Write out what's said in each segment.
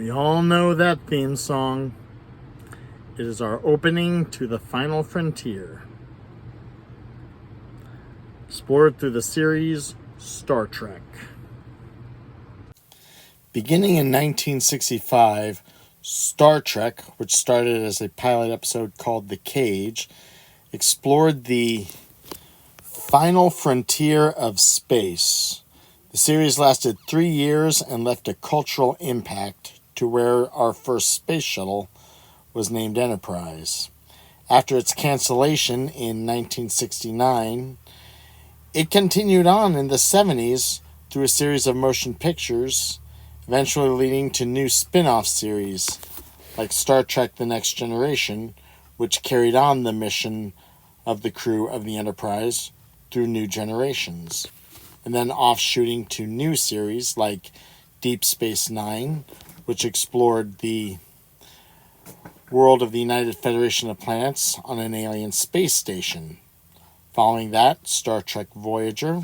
We all know that theme song. It is our opening to the final frontier. Explored through the series Star Trek. Beginning in 1965, Star Trek, which started as a pilot episode called The Cage, explored the final frontier of space. The series lasted 3 years and left a cultural impact to where our first space shuttle was named Enterprise. After its cancellation in 1969, it continued on in the 70s through a series of motion pictures, eventually leading to new spin-off series like Star Trek The Next Generation, which carried on the mission of the crew of the Enterprise through new generations, and then offshooting to new series like Deep Space Nine, which explored the world of the United Federation of Planets on an alien space station. Following that, Star Trek Voyager,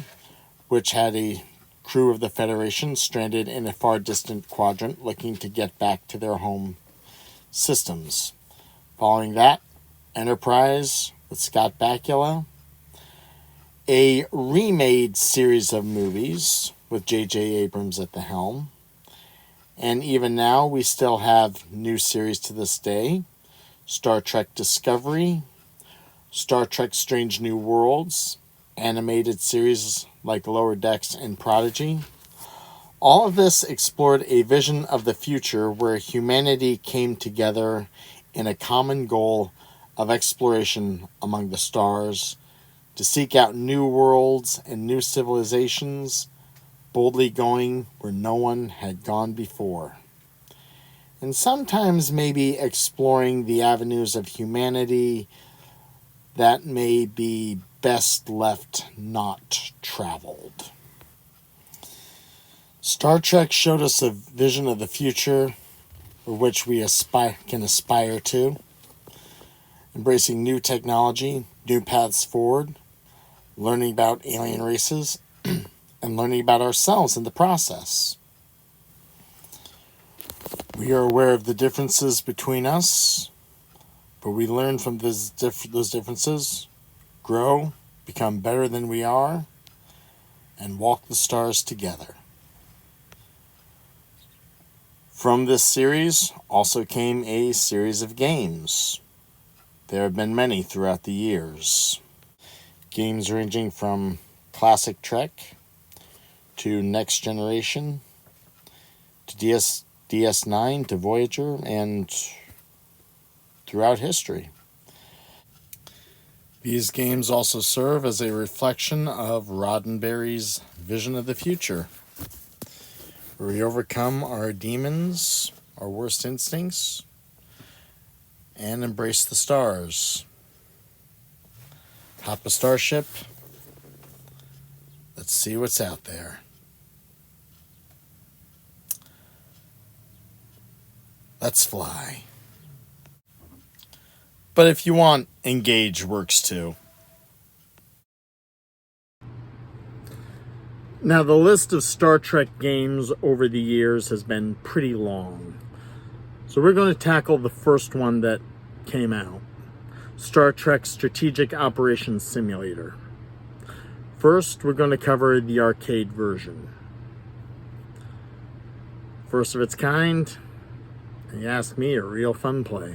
which had a crew of the Federation stranded in a far distant quadrant looking to get back to their home systems. Following that, Enterprise with Scott Bakula, a remade series of movies with J.J. Abrams at the helm, and even now we still have new series to this day: Star Trek Discovery, Star Trek Strange New Worlds, animated series like Lower Decks and Prodigy. All of this explored a vision of the future where humanity came together in a common goal of exploration among the stars to seek out new worlds and new civilizations, boldly going where no one had gone before. And sometimes maybe exploring the avenues of humanity that may be best left not traveled. Star Trek showed us a vision of the future for which we can aspire to, embracing new technology, new paths forward, learning about alien races, and learning about ourselves in the process. We are aware of the differences between us, but we learn from those differences, grow, become better than we are, and walk the stars together. From this series also came a series of games. There have been many throughout the years. Games ranging from Classic Trek to Next Generation to DS9 to Voyager and throughout history. These games also serve as a reflection of Roddenberry's vision of the future, where we overcome our demons, our worst instincts, and embrace the stars. Hop a starship. Let's see what's out there. Let's fly. But if you want, Engage works too. Now, the list of Star Trek games over the years has been pretty long. So we're going to tackle the first one that came out, Star Trek Strategic Operations Simulator. First, we're going to cover the arcade version. First of its kind, and you ask me, a real fun play.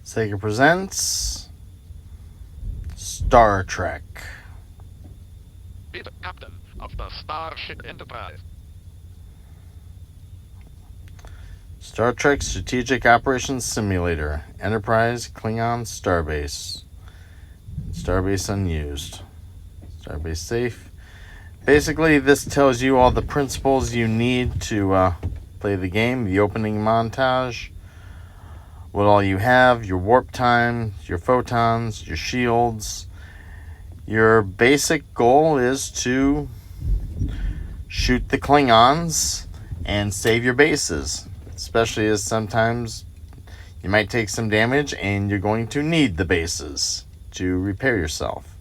Sega presents Star Trek. Be the captain of the Starship Enterprise. Star Trek Strategic Operations Simulator. Enterprise Klingon Starbase. Starbase unused. Starbase safe. Basically, this tells you all the principles you need to play the game. The opening montage. What all you have. Your warp time. Your photons. Your shields. Your basic goal is to shoot the Klingons and save your bases. Especially as sometimes you might take some damage and you're going to need the bases to repair yourself.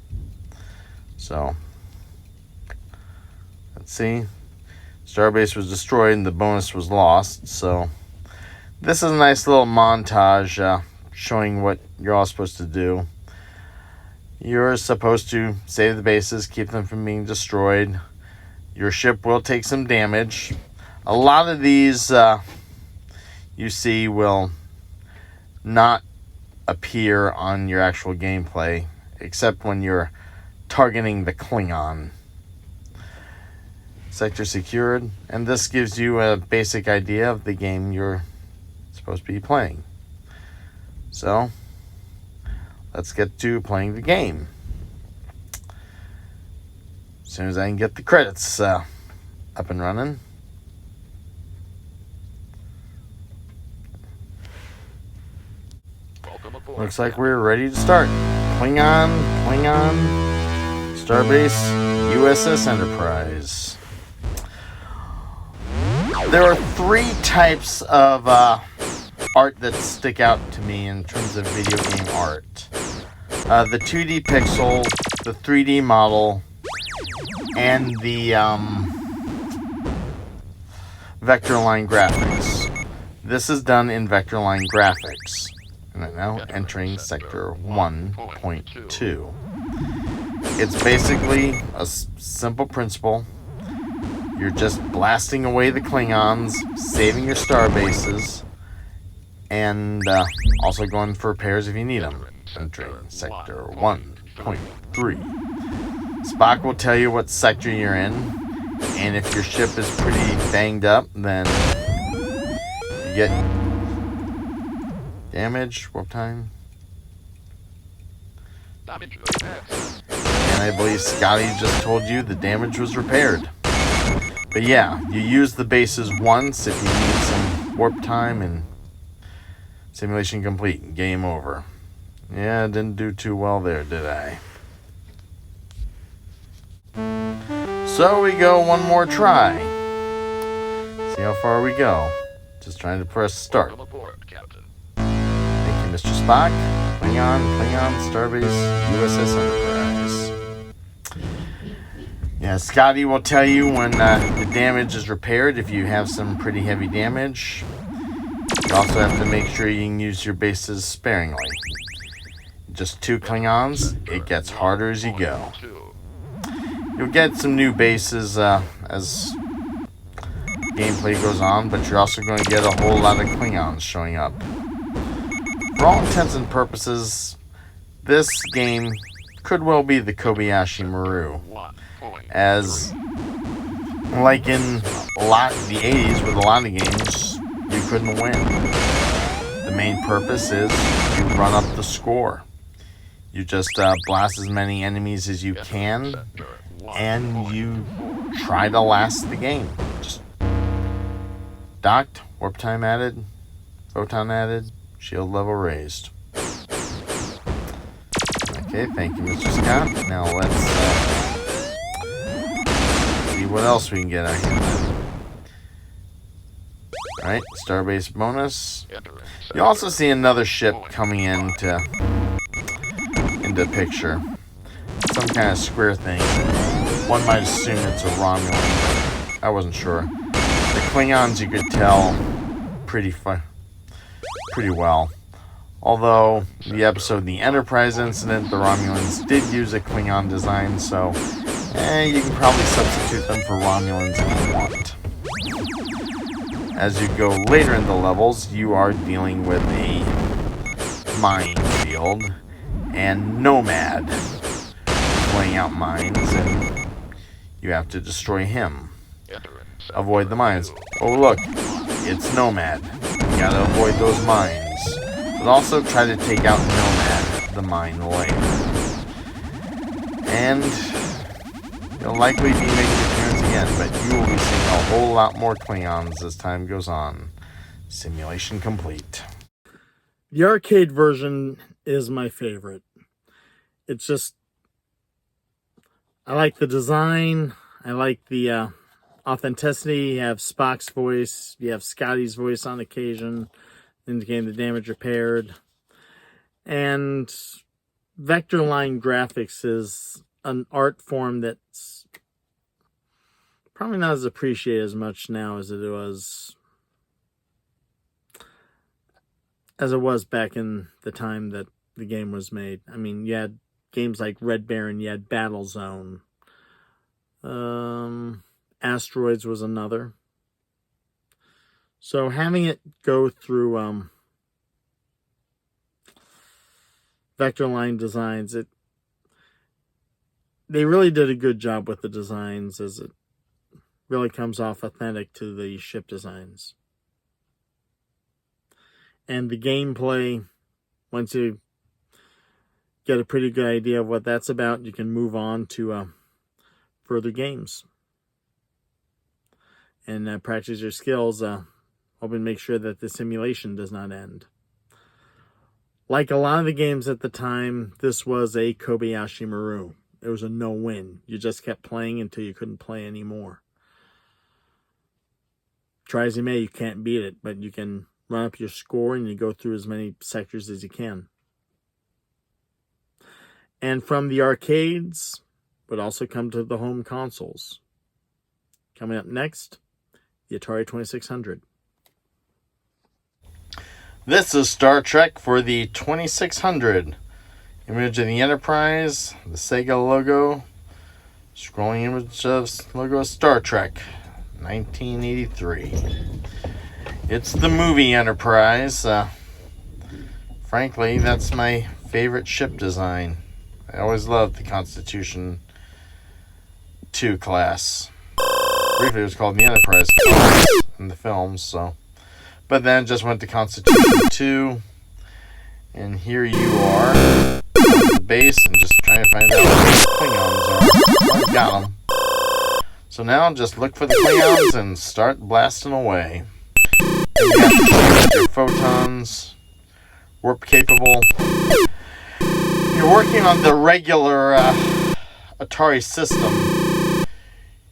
So, let's see. Starbase was destroyed and the bonus was lost. So this is a nice little montage showing what you're all supposed to do. You're supposed to save the bases, keep them from being destroyed. Your ship will take some damage. A lot of these you see will not appear on your actual gameplay, except when you're targeting the Klingon. Sector secured, and this gives you a basic idea of the game you're supposed to be playing. So, let's get to playing the game. As soon as I can get the credits up and running. Looks like we're ready to start. Klingon, Starbase, USS Enterprise. There are 3 types of art that stick out to me in terms of video game art. The 2D pixel, the 3D model, and the vector line graphics. This is done in vector line graphics. And I'm now entering Sector 1.2. It's basically a simple principle. You're just blasting away the Klingons, saving your star bases, and also going for repairs if you need them. Entering Sector 1.3. Spock will tell you what sector you're in, and if your ship is pretty banged up, then you get damage, warp time. And I believe Scotty just told you the damage was repaired. But yeah, you use the bases once if you need some warp time, and simulation complete. Game over. Yeah, didn't do too well there, did I? So we go one more try. See how far we go. Just trying to press start. Thank you, Mr. Spock. Klingon, Starbase, USS Enterprise. Yeah, Scotty will tell you when the damage is repaired if you have some pretty heavy damage. You also have to make sure you can use your bases sparingly. Just 2 Klingons, it gets harder as you go. You'll get some new bases as gameplay goes on, but you're also going to get a whole lot of Klingons showing up. For all intents and purposes, this game could well be the Kobayashi Maru, as like in the 80s with a lot of games, you couldn't win. The main purpose is you run up the score. You just blast as many enemies as you can, and you try to last the game. Just docked, warp time added, photon added, shield level raised. Okay, thank you, Mr. Scott. Now let's see what else we can get out here. Alright, Starbase bonus. You also see another ship coming into picture. Some kind of square thing. One might assume it's a Romulan. I wasn't sure. The Klingons you could tell pretty well. Although the episode The Enterprise Incident, the Romulans did use a Klingon design, so you can probably substitute them for Romulans if you want. As you go later in the levels, you are dealing with a minefield and Nomad laying out mines, and you have to destroy him. Avoid the mines. Oh look, it's Nomad. You gotta avoid those mines. But also try to take out Nomad, the mine layer. And you'll likely be making an appearance again, but you will be seeing a whole lot more Klingons as time goes on. Simulation complete. The arcade version is my favorite. It's just, I like the design. I like the authenticity. You have Spock's voice. You have Scotty's voice on occasion, indicating the damage repaired. And vector line graphics is an art form that's probably not as appreciated as much now as it was back in the time that the game was made. I mean, you had games like Red Baron, you had Battlezone. Asteroids was another. So having it go through Vector Line Designs, they really did a good job with the designs, as it really comes off authentic to the ship designs. And the gameplay, once you get a pretty good idea of what that's about, you can move on to further games and practice your skills, hoping to make sure that the simulation does not end. Like a lot of the games at the time, this was a Kobayashi Maru. It was a no-win. You just kept playing until you couldn't play anymore. Try as you may, you can't beat it, but you can run up your score and you go through as many sectors as you can. And from the arcades, would also come to the home consoles. Coming up next, the Atari 2600. This is Star Trek for the 2600. Image of the Enterprise, the Sega logo, scrolling image of logo of Star Trek, 1983. It's the movie Enterprise. Frankly, that's my favorite ship design. I always loved the Constitution 2 class. Briefly, it was called the Enterprise class in the films, so. But then just went to Constitution 2. And here you are on the base and just trying to find out where the Klingons are. Oh, got them. So now just look for the Klingons and start blasting away. And you have to shoot your photons, warp capable. You're working on the regular Atari system.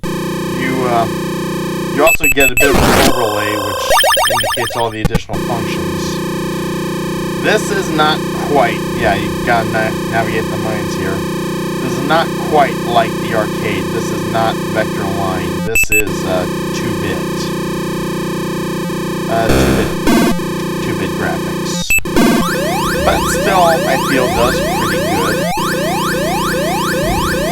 You also get a bit of an overlay which indicates all the additional functions. This is not quite, you gotta navigate the mines here. This is not quite like the arcade. This is not vector line. This is 2-bit. 2-bit graphics. But still, I feel does pretty good.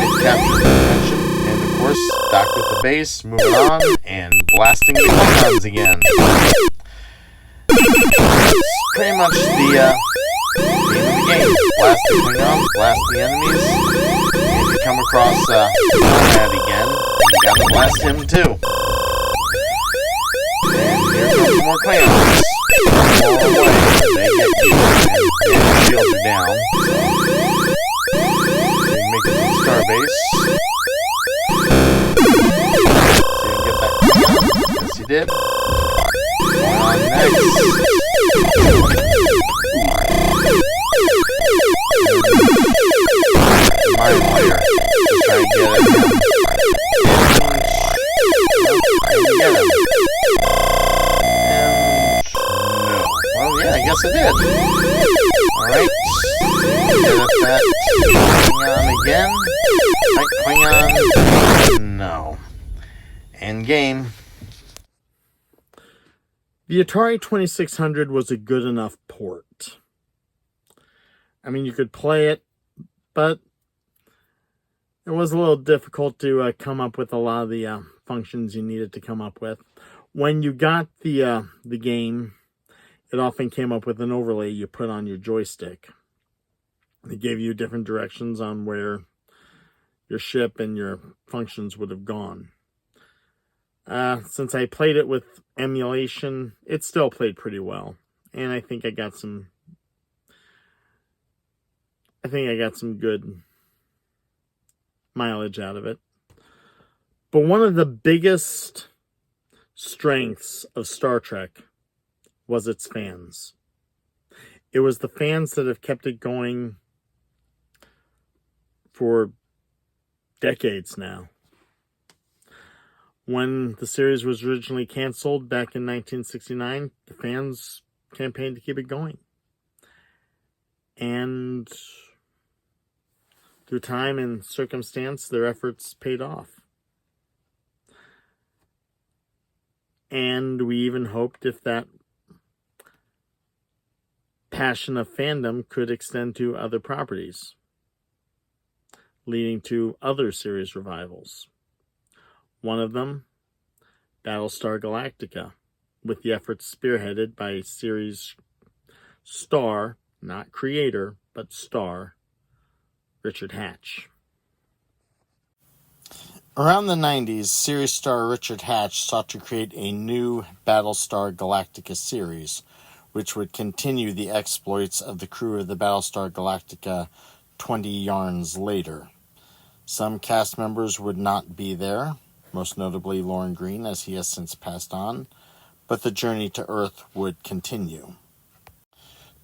It captures the attention, and of course, dock with the base, moving on, and blasting the Klingons again. Pretty much the name of the game. Blast the Klingons, blast the enemies, and if you come across Nomad again, you gotta blast him too. And here comes more Klingons. All the way, they get you, and the shields are down. So you make it to the starbase. So you can get that Klingon. Yes, you did. Going on next. Mine layer. Just try to get at him. And get him. And no. Well, yeah, I guess I did. Alright. Get at that Klingon again. Right, Klingon. No. End game. The Atari 2600 was a good enough port. I mean, you could play it, but it was a little difficult to come up with a lot of the functions you needed to come up with. When you got the game, it often came up with an overlay you put on your joystick. It gave you different directions on where your ship and your functions would have gone. Since I played it with emulation, it still played pretty well. And I think I got some good mileage out of it. But one of the biggest strengths of Star Trek was its fans. It was the fans that have kept it going for decades now. When the series was originally canceled back in 1969, the fans campaigned to keep it going. And through time and circumstance, their efforts paid off. And we even hoped if that passion of fandom could extend to other properties, leading to other series revivals. One of them, Battlestar Galactica, with the efforts spearheaded by series star, not creator, but star, Richard Hatch. Around the 90s, series star Richard Hatch sought to create a new Battlestar Galactica series, which would continue the exploits of the crew of the Battlestar Galactica 20 yarns later. Some cast members would not be there, most notably Lauren Green, as he has since passed on, but the journey to Earth would continue.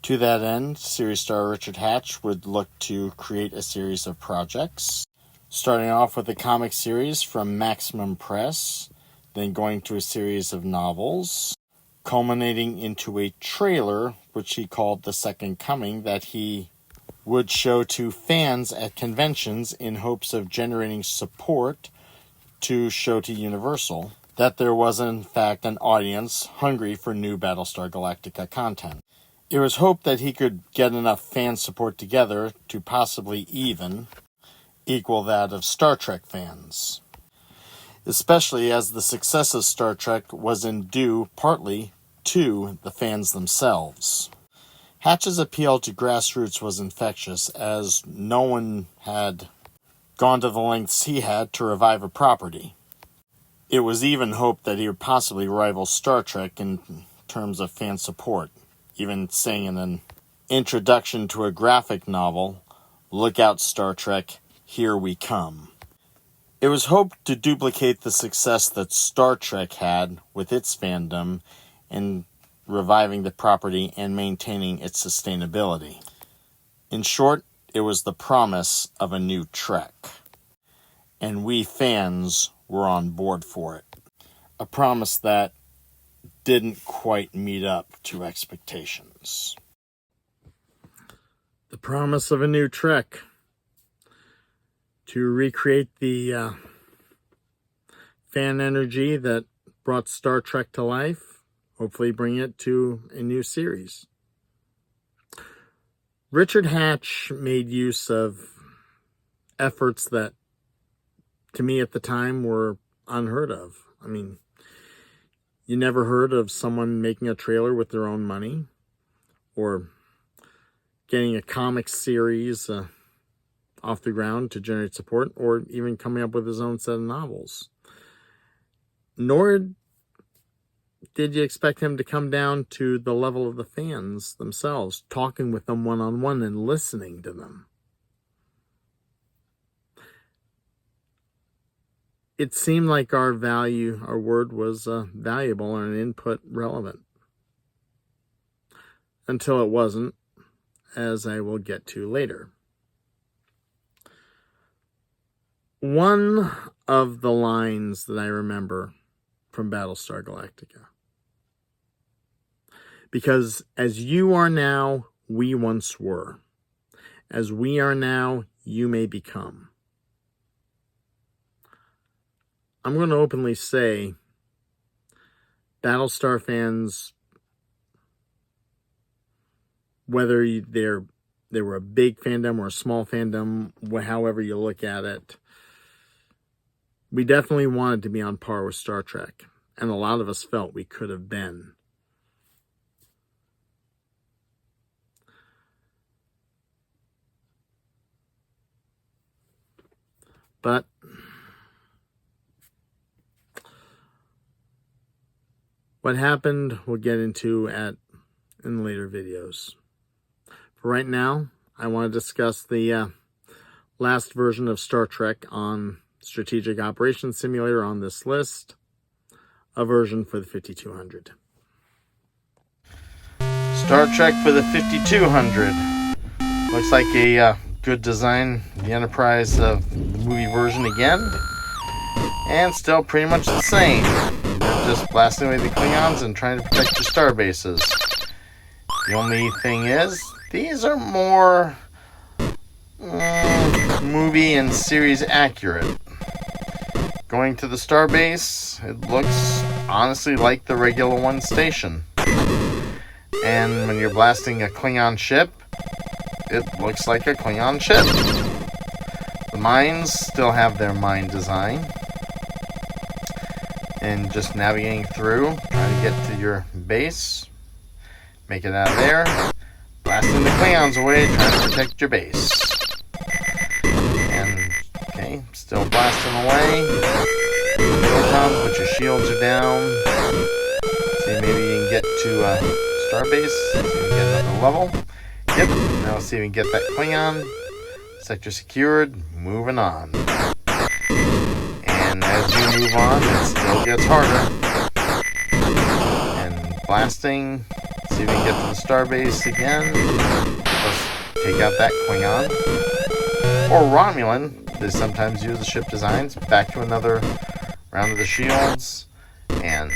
To that end, series star Richard Hatch would look to create a series of projects, starting off with a comic series from Maximum Press, then going to a series of novels, culminating into a trailer, which he called The Second Coming, that he would show to fans at conventions in hopes of generating support to show to Universal that there was in fact an audience hungry for new Battlestar Galactica content. It was hoped that he could get enough fan support together to possibly even equal that of Star Trek fans, especially as the success of Star Trek was in due partly to the fans themselves. Hatch's appeal to grassroots was infectious, as no one had gone to the lengths he had to revive a property. It was even hoped that he would possibly rival Star Trek in terms of fan support, even saying in an introduction to a graphic novel, "Look out, Star Trek, here we come." It was hoped to duplicate the success that Star Trek had with its fandom in reviving the property and maintaining its sustainability. In short, it was the promise of a new Trek, and we fans were on board for it. A promise that didn't quite meet up to expectations. The promise of a new Trek to recreate the fan energy that brought Star Trek to life, hopefully bring it to a new series. Richard Hatch made use of efforts that, to me at the time, were unheard of. I mean, you never heard of someone making a trailer with their own money, or getting a comic series off the ground to generate support, or even coming up with his own set of novels. Nor did you expect him to come down to the level of the fans themselves, talking with them one-on-one and listening to them. It seemed like our word was valuable and an input relevant. Until it wasn't, as I will get to later. One of the lines that I remember from Battlestar Galactica: "Because as you are now, we once were. As we are now, you may become." I'm going to openly say, Battlestar fans, whether they were a big fandom or a small fandom, however you look at it, we definitely wanted to be on par with Star Trek, and a lot of us felt we could have been. But what happened, we'll get into in later videos. For right now, I want to discuss the last version of Star Trek on Strategic Operations Simulator on this list, a version for the 5200. Star Trek for the 5200. Looks like a good design. The Enterprise of the movie version again. And still pretty much the same. They're just blasting away the Klingons and trying to protect the star bases. The only thing is, these are more movie and series accurate. Going to the starbase, it looks honestly like the regular one station. And when you're blasting a Klingon ship, it looks like a Klingon ship. The mines still have their mine design. And just navigating through, trying to get to your base. Make it out of there. Blasting the Klingons away, trying to protect your base. And, okay, still blasting away. Put your shields are down. See, maybe you can get to Starbase. See if you can get another level. Yep, now let's see if we can get that Klingon. Sector secured, moving on. And as you move on, it still gets harder. And blasting. See if we can get to the Starbase again. Let's take out that Klingon. Or Romulan. They sometimes use the ship designs. Back to another round of the shields. And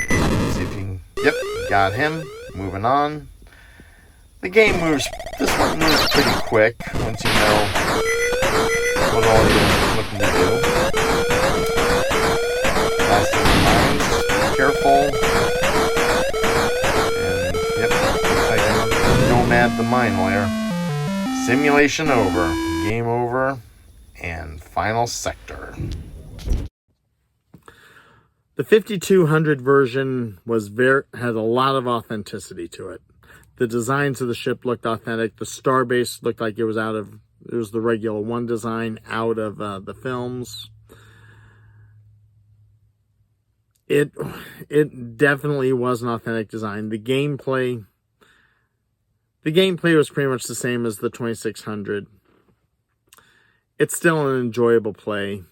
see if you can... Yep, got him. Moving on. The game moves... This one moves pretty quick once you know what all you're looking to do. Blasting the mines. Careful. And, yep, looks like another Nomad the mine layer. Simulation over. Game over. And final sector. The 5200 version had a lot of authenticity to it. The designs of the ship looked authentic. The Starbase looked like it was the regular one design out of the films. It definitely was an authentic design. The gameplay was pretty much the same as the 2600. It's still an enjoyable play.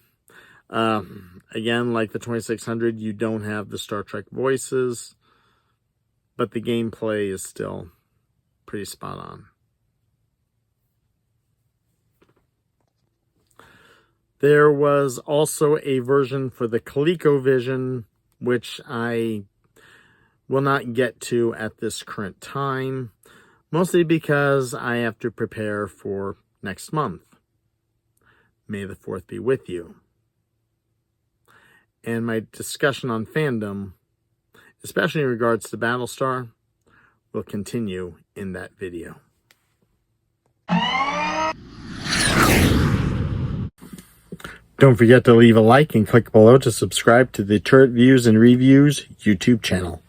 Again, like the 2600, you don't have the Star Trek voices, but the gameplay is still pretty spot on. There was also a version for the ColecoVision, which I will not get to at this current time, mostly because I have to prepare for next month. May the 4th be with you. And my discussion on Fandom, especially in regards to Battlestar, will continue in that video. Don't forget to leave a like and click below to subscribe to the Turret Views and Reviews YouTube channel.